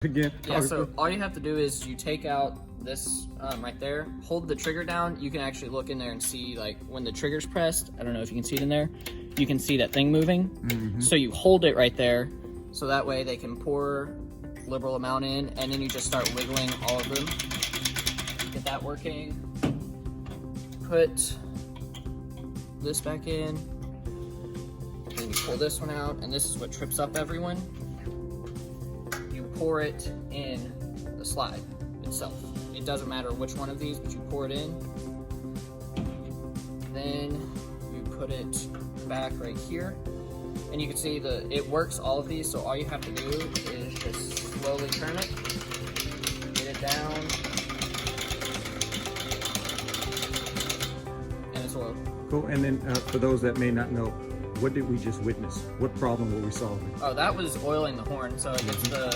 Again, Yeah, so all you have to do is you take out this right there, hold the trigger down. You can actually look in there and see, like, when the trigger's pressed, I don't know if you can see it in there, you can see that thing moving. So you hold it right there, so that way they can pour a liberal amount in, and then you just start wiggling all of them. Get that working. Put this back in. Then you pull this one out, and this is what trips up everyone. You pour it in the slide itself. It doesn't matter which one of these, but you pour it in. Then you put it back right here. And you can see it works all of these, so all you have to do is just slowly turn it, get it down, and it's oiled. Cool. And then for those that may not know, what did we just witness? What problem were we solving? Oh, that was oiling the horn, so it gets the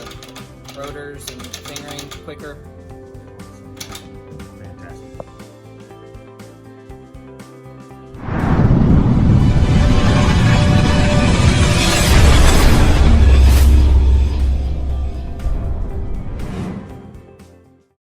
rotors and fingering quicker.